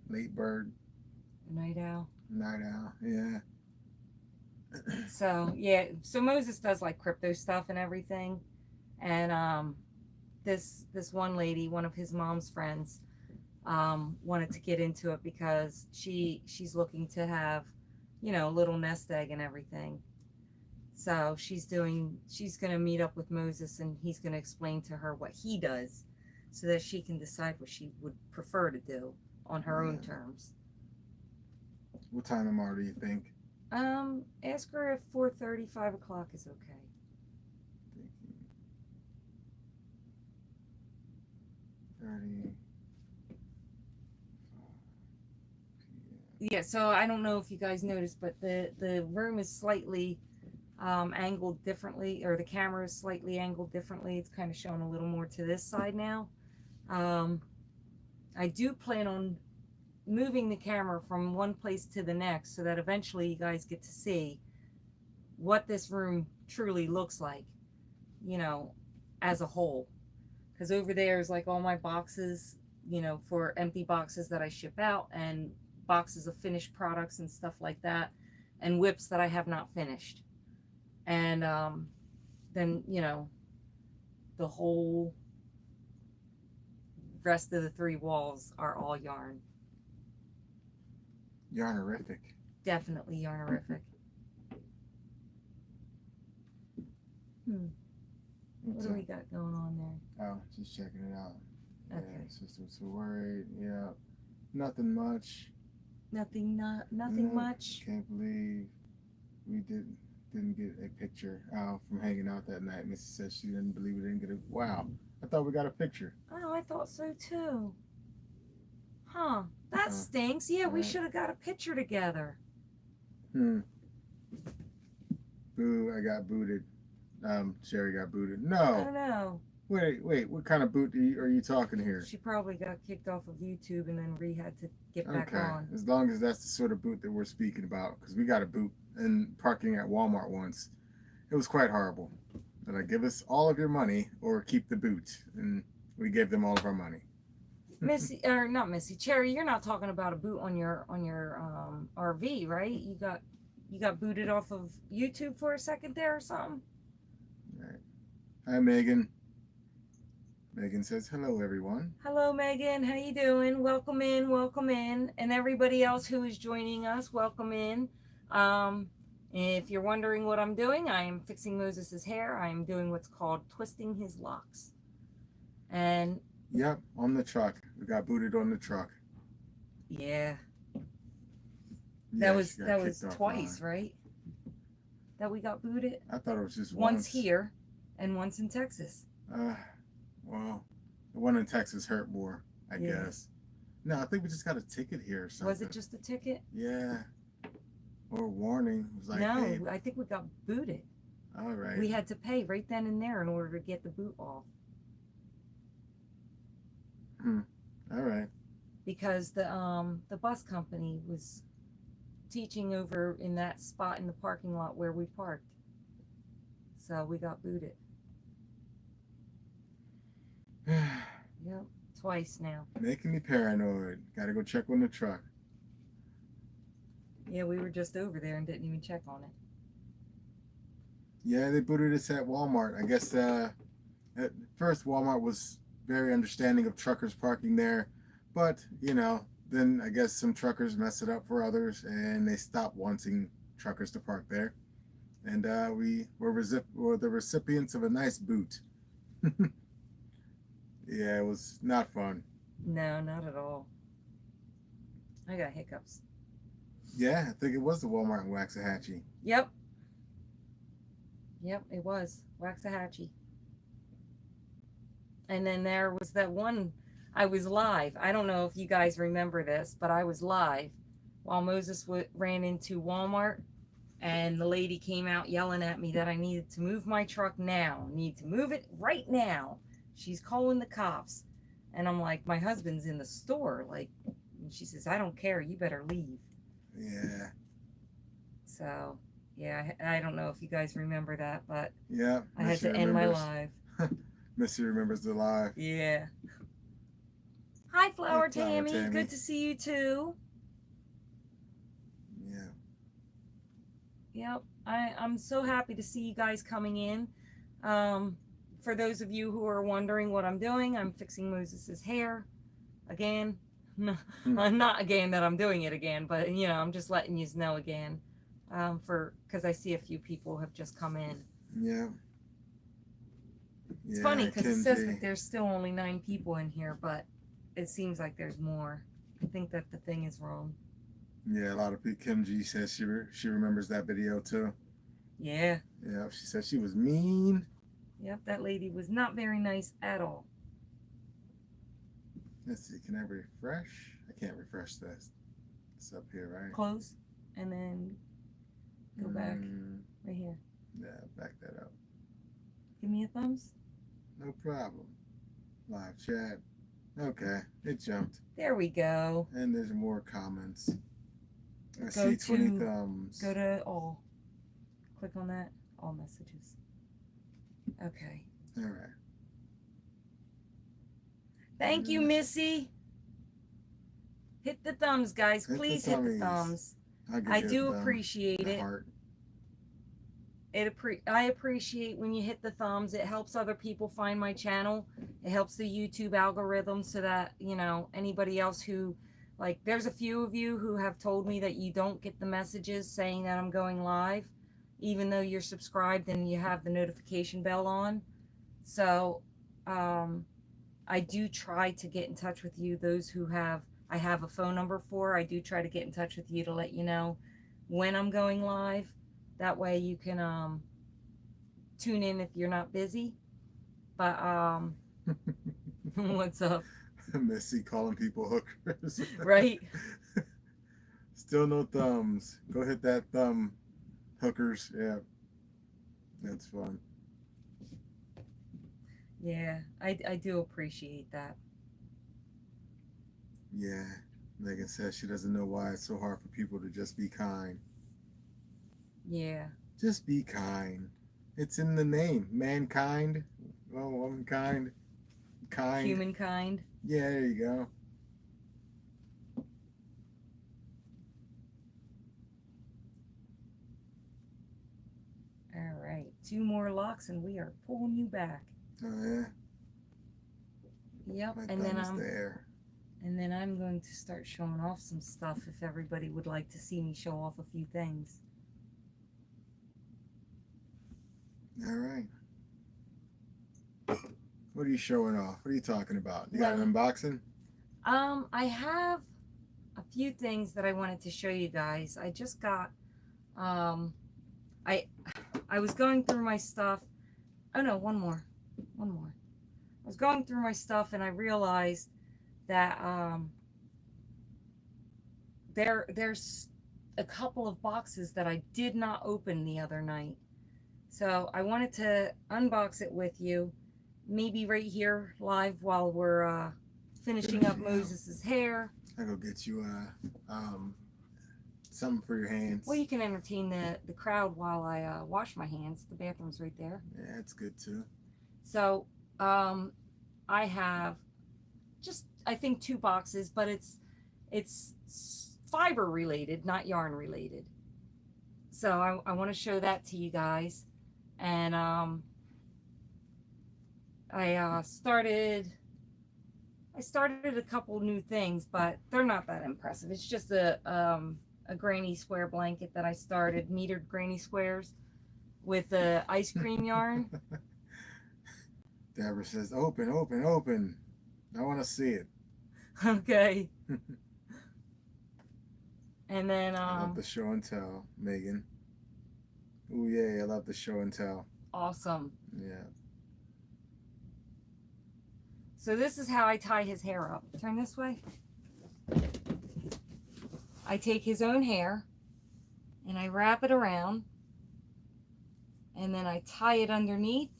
late bird, Night owl. night owl. Yeah. So yeah, so Moses does like crypto stuff and everything, and this one lady, one of his mom's friends, wanted to get into it because she's looking to have, a little nest egg and everything. So she's gonna meet up with Moses, and he's gonna explain to her what he does, so that she can decide what she would prefer to do on her own terms. What time tomorrow do you think? Ask her if 4:30, 5 o'clock is okay. Yeah, so I don't know if you guys noticed, but the room is slightly angled differently, or the camera is slightly angled differently. It's kind of showing a little more to this side now. I do plan on moving the camera from one place to the next so that eventually you guys get to see what this room truly looks like, as a whole. Because over there is like all my boxes, for empty boxes that I ship out, and boxes of finished products and stuff like that, and whips that I have not finished. And then, the whole rest of the 3 walls are all yarn. Yarnerific. Definitely yarnerific. What do we got going on there? Oh, just checking it out. Okay. Yeah, sister was so worried. Yeah. Nothing much. Nothing much. Can't believe we didn't get a picture from hanging out that night. Missy said she didn't believe we didn't get a wow. I thought we got a picture. Oh, I thought so too. Huh. That stinks. Yeah, we should have got a picture together. Boo, I got booted. Sherry got booted. No. I don't know. Wait, what kind of boot are you talking here? She probably got kicked off of YouTube and then had to get back on. As long as that's the sort of boot that we're speaking about, because we got a boot in parking at Walmart once. It was quite horrible. They're like, give us all of your money or keep the boot, and we gave them all of our money. Missy, or not Missy, Cherry, you're not talking about a boot on your RV, right? You got booted off of YouTube for a second there or something? Right. Hi, Megan. Megan says, hello, everyone. Hello, Megan. How you doing? Welcome in, welcome in. And everybody else who is joining us, welcome in. If you're wondering what I'm doing, I am fixing Moses's hair. I am doing what's called twisting his locks. And yep, on the truck. We got booted on the truck. Yeah. Yeah, that was twice, right? That we got booted? I thought it was just once here and once in Texas. Well, the one in Texas hurt more, I guess. No, I think we just got a ticket here or something. Was it just a ticket? Yeah. Or a warning. It was like, no, hey. I think we got booted. All right. We had to pay right then and there in order to get the boot off. All right. Because the bus company was teaching over in that spot in the parking lot where we parked. So we got booted. Yep, twice now. Making me paranoid. Gotta go check on the truck. Yeah, we were just over there and didn't even check on it. Yeah, they booted us at Walmart. I guess at first Walmart was very understanding of truckers parking there, but then I guess some truckers mess it up for others, and they stopped wanting truckers to park there. And were the recipients of a nice boot. Yeah, it was not fun. No, not at all. I got hiccups. Yeah, I think it was the Walmart in Waxahachie. Yep. Yep, it was Waxahachie. And then there was that one, I was live. I don't know if you guys remember this, but I was live while Moses ran into Walmart, and the lady came out yelling at me that I needed to move my truck now. Need to move it right now. She's calling the cops. And I'm like, my husband's in the store. Like, and she says, I don't care. You better leave. Yeah. So, yeah, I don't know if you guys remember that, but Yeah. I had to end my live. Missy remembers the live. Yeah. Hi, Flower Hi, Flower Tammy. Good to see you too. Yeah. Yep. I'm so happy to see you guys coming in. For those of you who are wondering what I'm doing, I'm fixing Moses's hair again. No, not again that I'm doing it again, but I'm just letting you know again. Because I see a few people have just come in. Yeah. It's funny because it says that there's still only 9 people in here, but it seems like there's more. I think that the thing is wrong. Yeah, a lot of people. Kim G says she remembers that video too. Yeah. Yeah, she said she was mean. Yep, that lady was not very nice at all. Let's see, can I refresh? I can't refresh this. It's up here, right? Close, and then go back right here. Yeah, back that up. Give me a thumbs. No problem. Live chat. Okay, it jumped. There we go. And there's more comments. I Go see 20 to- thumbs. Go to all. Click on that. All messages. Okay. All right. Thank you, Missy. Hit the thumbs, guys. Hit the Please hit the thummies. thumbs. I'll give I you a do thumb, appreciate a it. heart. I appreciate when you hit the thumbs. It helps other people find my channel. It helps the YouTube algorithm so that, anybody else who, like, there's a few of you who have told me that you don't get the messages saying that I'm going live, even though you're subscribed and you have the notification bell on. So, I do try to get in touch with you. Those who I have a phone number for, I do try to get in touch with you to let you know when I'm going live. That way you can tune in if you're not busy. But what's up? Missy calling people hookers. Right? Still no thumbs. Go hit that thumb, hookers. Yeah. That's fun. Yeah, I do appreciate that. Yeah. Megan says she doesn't know why it's so hard for people to just be kind. Yeah. Just be kind. It's in the name. Mankind. Well, womankind. Kind. Humankind. Yeah, there you go. All right. 2 more locks and we are pulling you back. Oh yeah. Yep. My And then thumb is there. And then I'm going to start showing off some stuff if everybody would like to see me show off a few things. All right. What are you showing off? What are you talking about? You got an unboxing? I have a few things that I wanted to show you guys. I just got, I was going through my stuff. Oh no, one more. I was going through my stuff and I realized that there's a couple of boxes that I did not open the other night. So I wanted to unbox it with you, maybe right here live while we're finishing up Moses's hair. I'll go get you something for your hands. Well, you can entertain the crowd while I wash my hands. The bathroom's right there. Yeah, it's good too. So I have just, I think 2 boxes, but it's fiber related, not yarn related. So I want to show that to you guys. And I started a couple new things, but they're not that impressive. It's just a granny square blanket that I started, metered granny squares with the ice cream yarn. Deborah says, "Open, open, open. I want to see it." Okay. And then I love the show and tell, Megan. Ooh, yeah, I love the show and tell. awesome. Yeah. So this is how I tie his hair up. Turn this way. I take his own hair and I wrap it around, and then I tie it underneath.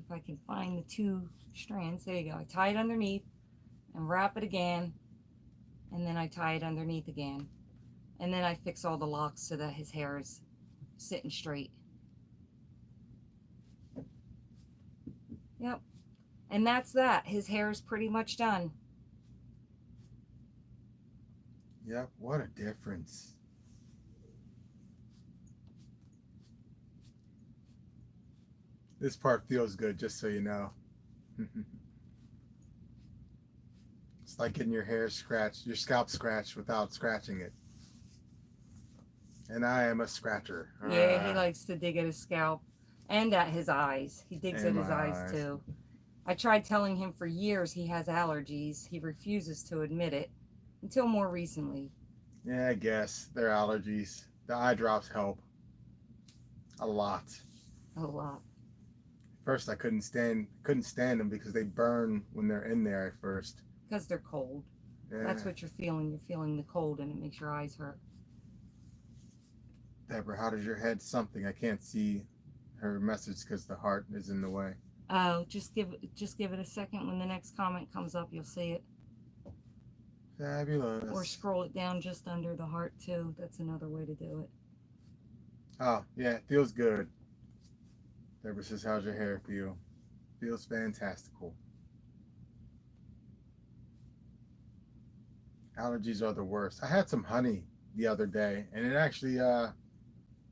If I can find the two strands, there you go. I tie it underneath and wrap it again, and then I tie it underneath again. And then I fix all the locks so that his hair is sitting straight. Yep. And that's that. His hair is pretty much done. Yep, what a difference. This part feels good, just so you know. It's like getting your hair scratched, your scalp scratched without scratching it. And I am a scratcher. Yeah, he likes to dig at his scalp and at his eyes. He digs And at his my eyes eyes. too. I tried telling him for years he has allergies. He refuses to admit it until more recently. Yeah, I guess they're allergies. The eye drops help a lot. A lot. First, I couldn't stand them because they burn when they're in there at first. Because they're cold. Yeah. That's what you're feeling. You're feeling the cold, and it makes your eyes hurt. Deborah, how does your head something? I can't see her message because the heart is in the way. Oh, just give it a second. When the next comment comes up, you'll see it. Fabulous. Or scroll it down just under the heart too. That's another way to do it. Oh, yeah, it feels good. Deborah says, how's your hair feel? Feels fantastical. Allergies are the worst. I had some honey the other day, and it actually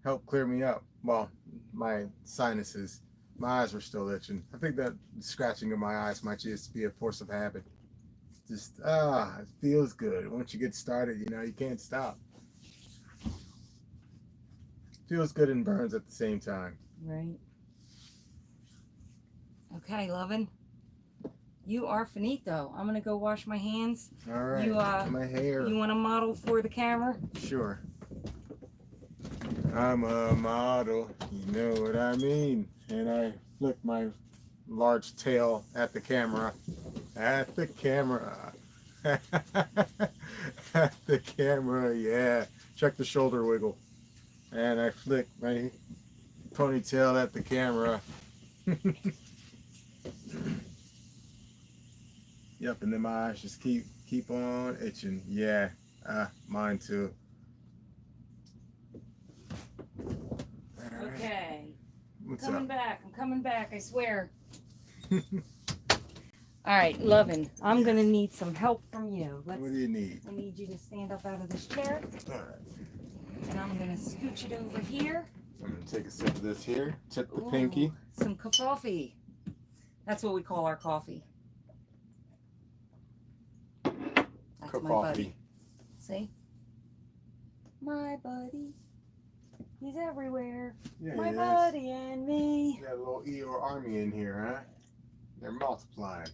helped clear me up. Well, my sinuses. My eyes were still itching. I think that scratching of my eyes might just be a force of habit. Just, it feels good. Once you get started, you can't stop. Feels good and burns at the same time. Right. Okay, lovin'. You are finito. I'm gonna go wash my hands. All right. You my hair. You want to model for the camera? Sure. I'm a model. You know what I mean. And I flick my large tail at the camera. At the camera. At the camera. Yeah. Check the shoulder wiggle. And I flick my ponytail at the camera. Yep, and then my eyes just keep on itching. Yeah, mine too. Okay. What's I'm up? coming back, I swear. All right, lovin'. I'm going to need some help from you. What do you need? I need you to stand up out of this chair. All right. And I'm going to scooch it over here. I'm going to take a sip of this here. Tip the Ooh, pinky. Some coffee. That's what we call our coffee. That's my buddy. See? My buddy. He's everywhere. Yeah, my he buddy and me. You got a little Eeyore army in here, huh? They're multiplying.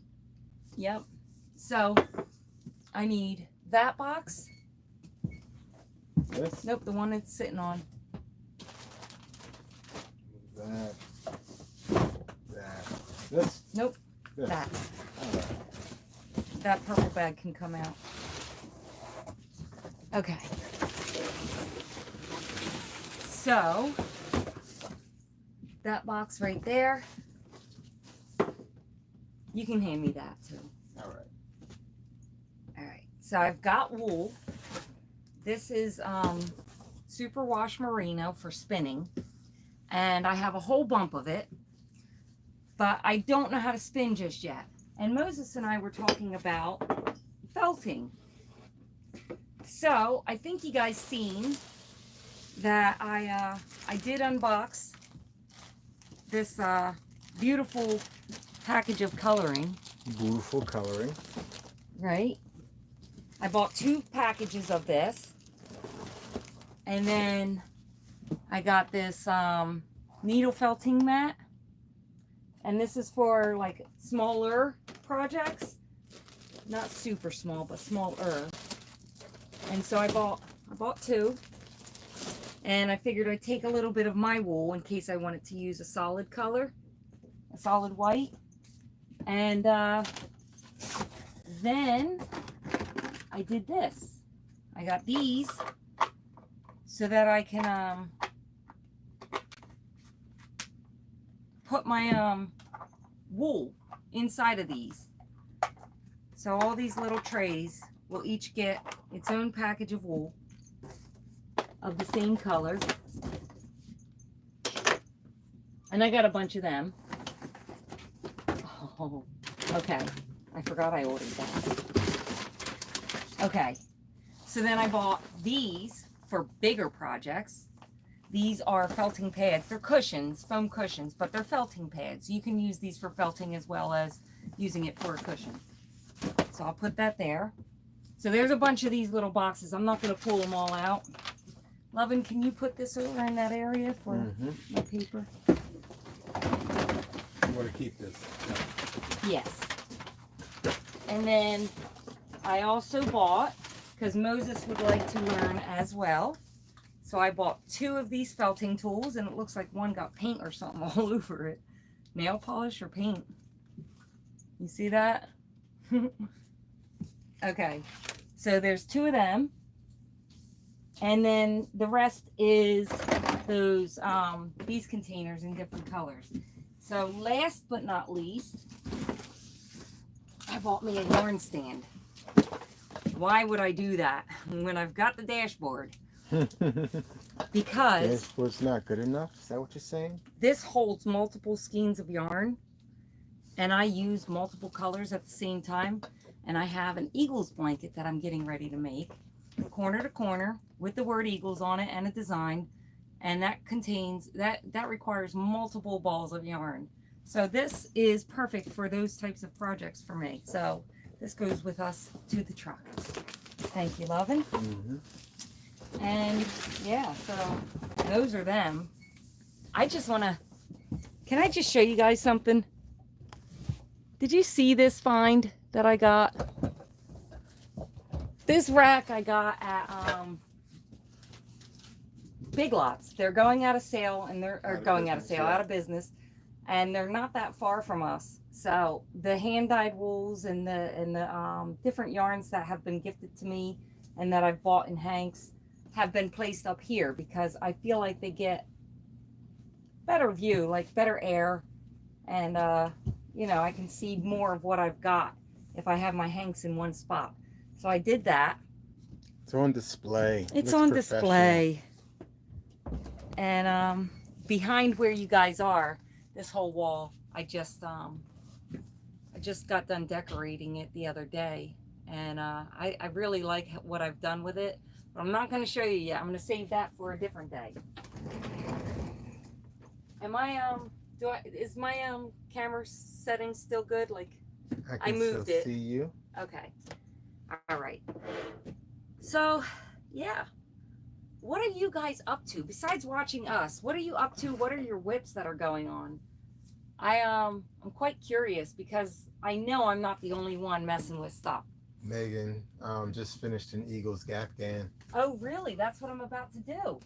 Yep. So, I need that box. This? Nope, the one it's sitting on. That. This? Nope, This. that. All right. That purple bag can come out. Okay. So, that box right there, you can hand me that too. All right. All right. So I've got wool. This is Superwash Merino for spinning. And I have a whole bump of it. But I don't know how to spin just yet. And Moses and I were talking about felting. So I think you guys seen that I did unbox this beautiful package of coloring. Beautiful coloring. Right? I bought 2 packages of this. And then I got this needle felting mat. And this is for like smaller projects. Not super small, but smaller. And so I bought 2. And I figured I'd take a little bit of my wool in case I wanted to use a solid color, a solid white. And then I did this. I got these so that I can put my wool inside of these. So all these little trays will each get its own package of wool of the same color. And I got a bunch of them. Oh, okay. I forgot I ordered that. Okay. So then I bought these for bigger projects. These are felting pads. They're cushions, foam cushions, but they're felting pads. You can use these for felting as well as using it for a cushion. So I'll put that there. So there's a bunch of these little boxes. I'm not going to pull them all out. Lovin, can you put this over in that area for my paper? You want to keep this? Yes. And then I also bought, because Moses would like to learn as well, so I bought 2 of these felting tools, and it looks like one got paint or something all over it. Nail polish or paint? You see that? Okay, so there's 2 of them. And then the rest is those these containers in different colors. So last but not least, I bought me a yarn stand. Why would I do that when I've got the dashboard? Because dashboard's not good enough? Is that what you're saying? This holds multiple skeins of yarn, and I use multiple colors at the same time. And I have an Eagles blanket that I'm getting ready to make, corner to corner, with the word Eagles on it and a design, and that contains that requires multiple balls of yarn. So this is perfect for those types of projects for me. So this goes with us to the truck. Thank you, Lovin. And yeah, so those are them. I just want to, can I just show you guys something? Did you see this find that I got? This rack I got at Big Lots. They're going out of sale, and they're out of business, and they're not that far from us. So the hand-dyed wools and the different yarns that have been gifted to me and that I've bought in Hanks have been placed up here because I feel like they get better view, like better air, and you know, I can see more of what I've got if I have my Hanks in one spot. So I did that. It's on display. It's on display. And behind where you guys are, this whole wall, I just got done decorating it the other day, and I really like what I've done with it, but I'm not going to show you yet. I'm going to save that for a different day. Am I is my camera setting still good? Like I moved still it. See you. Okay. All right. So, yeah. What are you guys up to besides watching us? What are you up to? What are your whips that are going on? I'm quite curious because I know I'm not the only one messing with stuff. Megan just finished an Eagles Afghan. Oh, really? That's what I'm about to do.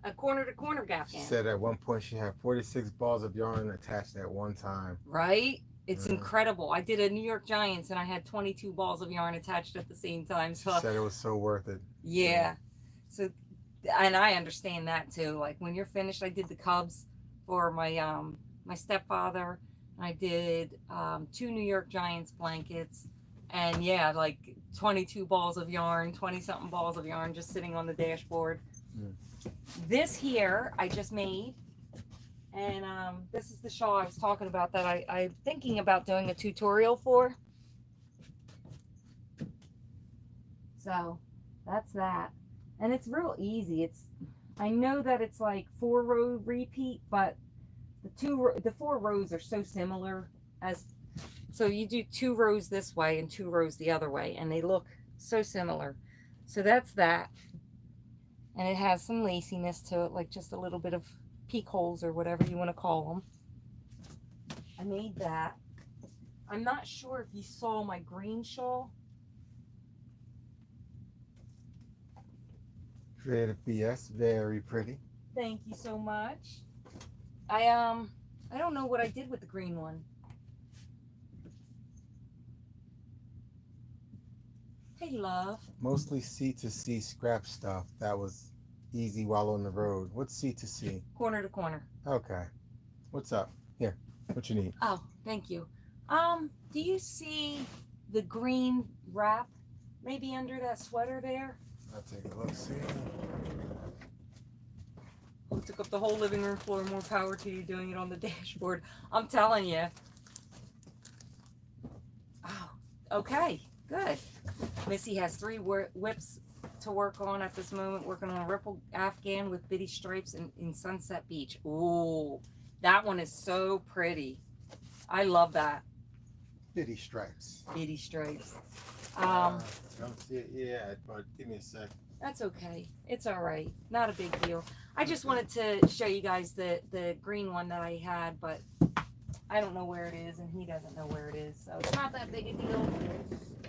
A corner to corner gap. She said at one point she had 46 balls of yarn attached at one time. Right? It's incredible. I did a New York Giants and I had 22 balls of yarn attached at the same time. So she said it was so worth it. Yeah. So, and I understand that too. Like when you're finished, I did the Cubs for my my stepfather. I did 2 New York Giants blankets, and yeah, like 22 balls of yarn, 20 something balls of yarn just sitting on the dashboard. This here I just made, and this is the shawl I was talking about that I'm thinking about doing a tutorial for. So that's that. And it's real easy. I know that it's like 4-row repeat, but the 4 rows are so similar. So you do 2 rows this way and 2 rows the other way, and they look so similar. So that's that. And it has some laciness to it, like just a little bit of peak holes or whatever you want to call them. I made that. I'm not sure if you saw my green shawl. Creative BS, very pretty. Thank you so much. I don't know what I did with the green one. Hey, love. Mostly C2C scrap stuff that was easy while on the road. What's C2C? Corner to corner. Okay. What's up? Here. What you need? Oh, thank you. Do you see the green wrap maybe under that sweater there? I'll take a look. See. Oh, took up the whole living room floor. More power to you doing it on the dashboard. I'm telling you. Oh, okay. Good. Missy has 3 whips to work on at this moment, working on a ripple Afghan with bitty stripes in Sunset Beach. Ooh, that one is so pretty. I love that. Bitty stripes. Bitty stripes. Don't see it yet, but give me a sec. That's okay. It's all right. Not a big deal. I just wanted to show you guys the green one that I had, but I don't know where it is, and he doesn't know where it is, so it's not that big a deal.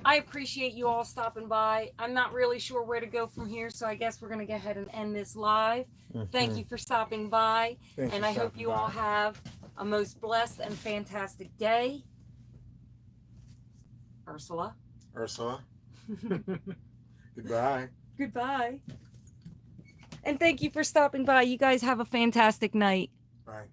I appreciate you all stopping by. I'm not really sure where to go from here, so I guess we're going to go ahead and end this live. Thank you for stopping by, and I hope you all have a most blessed and fantastic day. Ursula. Goodbye. Goodbye. And thank you for stopping by. You guys have a fantastic night. Bye.